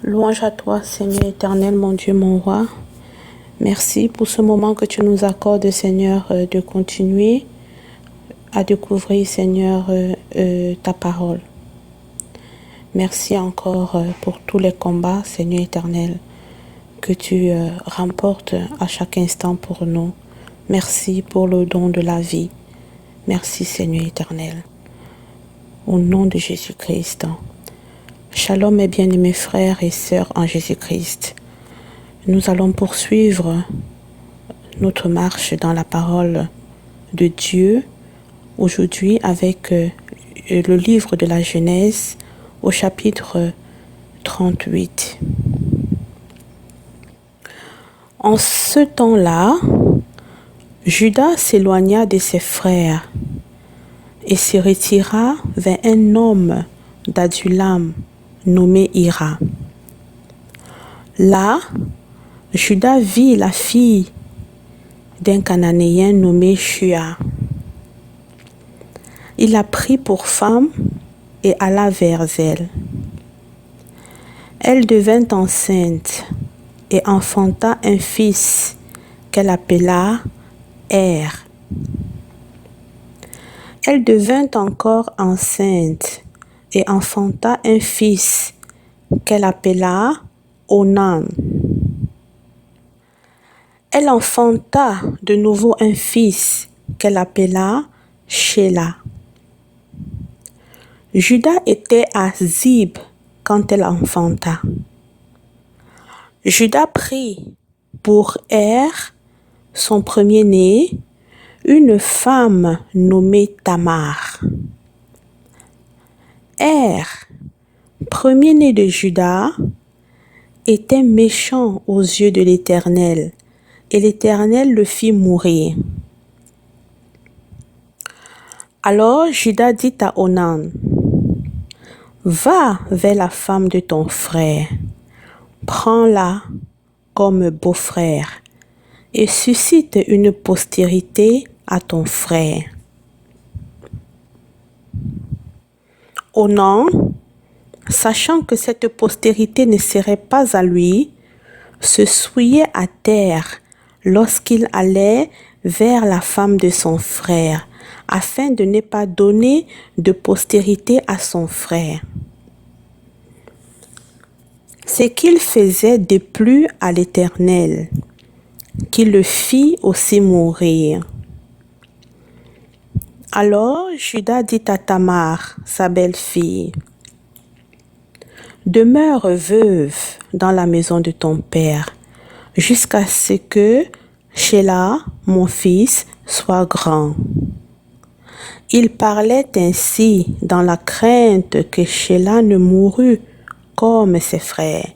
Louange à toi, Seigneur éternel, mon Dieu, mon roi. Merci pour ce moment que tu nous accordes, Seigneur, de continuer à découvrir, Seigneur, ta parole. Merci encore pour tous les combats, Seigneur éternel, que tu remportes à chaque instant pour nous. Merci pour le don de la vie. Merci, Seigneur éternel. Au nom de Jésus-Christ. Shalom mes bien-aimés frères et sœurs en Jésus-Christ. Nous allons poursuivre notre marche dans la parole de Dieu aujourd'hui avec le livre de la Genèse au chapitre 38. En ce temps-là, Judas s'éloigna de ses frères et se retira vers un homme d'Adulam nommé Hira. Là, Judas vit la fille d'un Cananéen nommé Shua. Il la prit pour femme et alla vers elle. Elle devint enceinte et enfanta un fils qu'elle appela Er. Elle devint encore enceinte et enfanta un fils qu'elle appela Onan. Elle enfanta de nouveau un fils qu'elle appela Shéla. Judas était à Zib quand elle enfanta. Judas prit pour Er, son premier-né, une femme nommée Tamar. Er, premier-né de Judas, était méchant aux yeux de l'Éternel, et l'Éternel le fit mourir. Alors Judas dit à Onan, « Va vers la femme de ton frère, prends-la comme beau-frère, et suscite une postérité à ton frère. » Onan, sachant que cette postérité ne serait pas à lui, se souillait à terre lorsqu'il allait vers la femme de son frère, afin de ne pas donner de postérité à son frère. Ce qu'il faisait déplut à l'Éternel, qui le fit aussi mourir. Alors Judas dit à Tamar, sa belle-fille, « Demeure veuve dans la maison de ton père, jusqu'à ce que Shéla, mon fils, soit grand. » Il parlait ainsi dans la crainte que Shéla ne mourût comme ses frères.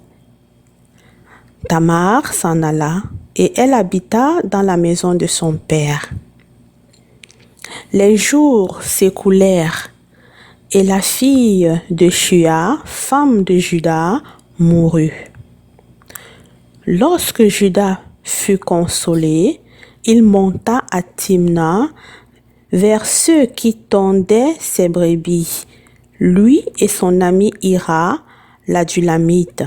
Tamar s'en alla et elle habita dans la maison de son père. Les jours s'écoulèrent et la fille de Shua, femme de Judas, mourut. Lorsque Judas fut consolé, il monta à Timna vers ceux qui tondaient ses brebis, lui et son ami Hira, l'Adulamite.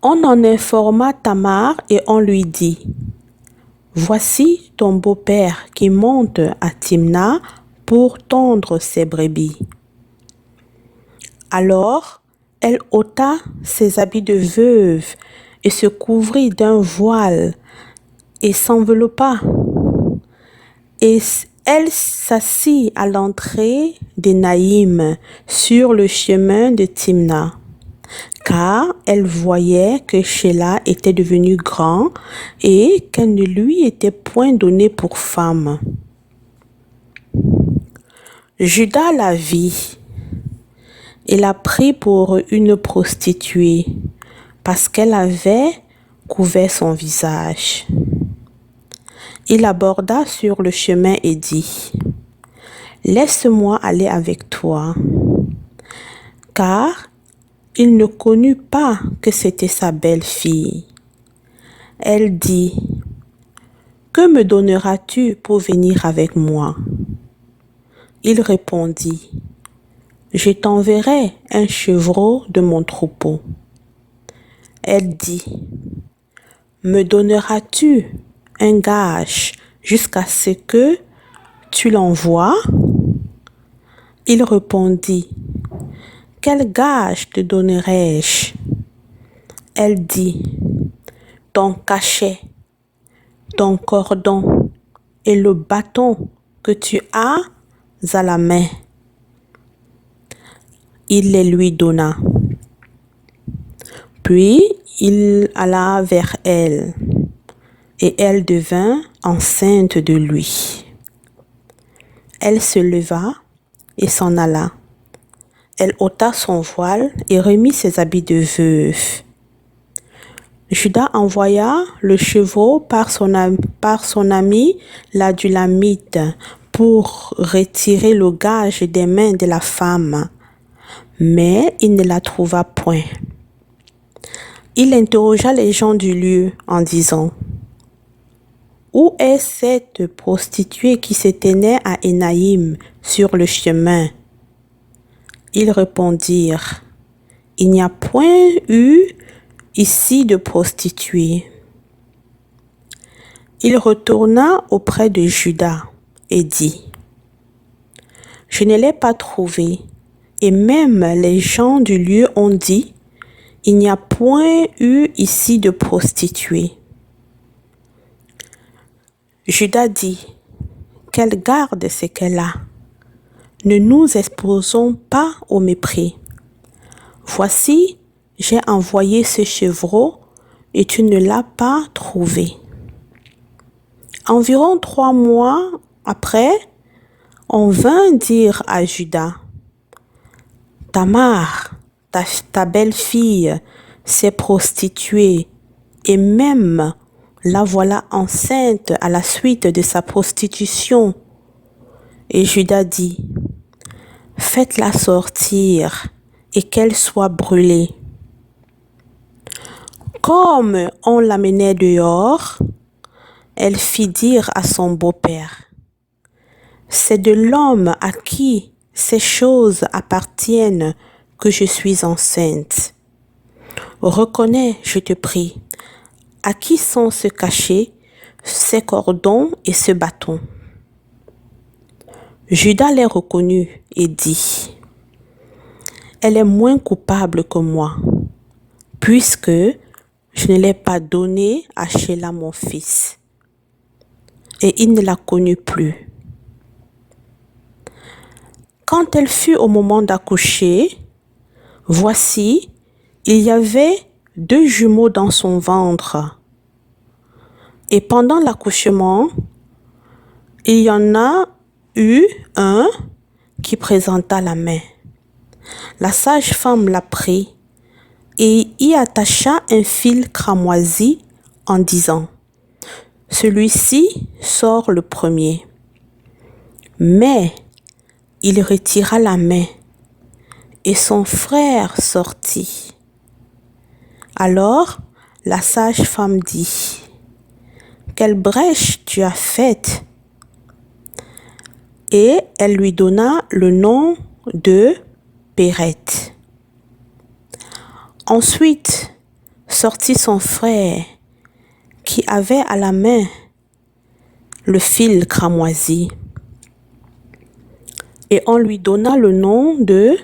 On en informa Tamar et on lui dit, « Voici ton beau-père qui monte à Timna pour tondre ses brebis. » Alors, elle ôta ses habits de veuve et se couvrit d'un voile et s'enveloppa. Et elle s'assit à l'entrée d'Énaïm sur le chemin de Timna, car elle voyait que Shéla était devenu grand et qu'elle ne lui était point donnée pour femme. Judas la vit et la prit pour une prostituée parce qu'elle avait couvert son visage. Il aborda sur le chemin et dit, « Laisse-moi aller avec toi. » Car il ne connut pas que c'était sa belle-fille. Elle dit, « Que me donneras-tu pour venir avec moi ?» Il répondit, je t'enverrai un chevreau de mon troupeau. Elle dit, me donneras-tu un gage jusqu'à ce que tu l'envoies? Il répondit, quel gage te donnerai-je? Elle dit, ton cachet, ton cordon et le bâton que tu as à la main. Il les lui donna. Puis il alla vers elle, et elle devint enceinte de lui. Elle se leva et s'en alla. Elle ôta son voile et remit ses habits de veuve. Juda envoya le chevreau par son ami l'Adulamite pour retirer le gage des mains de la femme, mais il ne la trouva point. Il interrogea les gens du lieu en disant, où est cette prostituée qui se tenait à Énaïm sur le chemin? Ils répondirent, il n'y a point eu ici de prostituée. Il retourna auprès de Juda et dit, je ne l'ai pas trouvée, et même les gens du lieu ont dit, il n'y a point eu ici de prostituée. Juda dit, qu'elle garde ce qu'elle a. Ne nous exposons pas au mépris. Voici, j'ai envoyé ce chevreau et tu ne l'as pas trouvé. Environ 3 mois après, on vint dire à Juda, Tamar, ta belle-fille, s'est prostituée et même la voilà enceinte à la suite de sa prostitution. Et Juda dit, faites-la sortir et qu'elle soit brûlée. Comme on l'amenait dehors, elle fit dire à son beau-père, c'est de l'homme à qui ces choses appartiennent que je suis enceinte. Reconnais, je te prie, à qui sont ce cachet, ces cordons et ce bâton? Juda les reconnut et dit, elle est moins coupable que moi, puisque je ne l'ai pas donnée à Sheila mon fils. Et il ne la connut plus. Quand elle fut au moment d'accoucher, voici, il y avait 2 jumeaux dans son ventre. Et pendant l'accouchement, il y en a eu un qui présenta la main. La sage-femme la prit et y attacha un fil cramoisi en disant, celui-ci sort le premier. Mais il retira la main et son frère sortit. Alors la sage-femme dit, quelle brèche tu as faite? Et elle lui donna le nom de Pérette. Ensuite sortit son frère qui avait à la main le fil cramoisi. Et on lui donna le nom de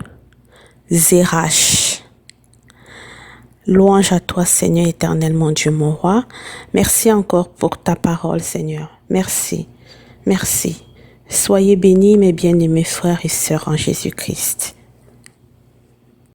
Zérach. Louange à toi, Seigneur éternel, mon Dieu, mon roi. Merci encore pour ta parole, Seigneur. Merci. Merci. Soyez bénis, mes bien-aimés frères et sœurs en Jésus-Christ.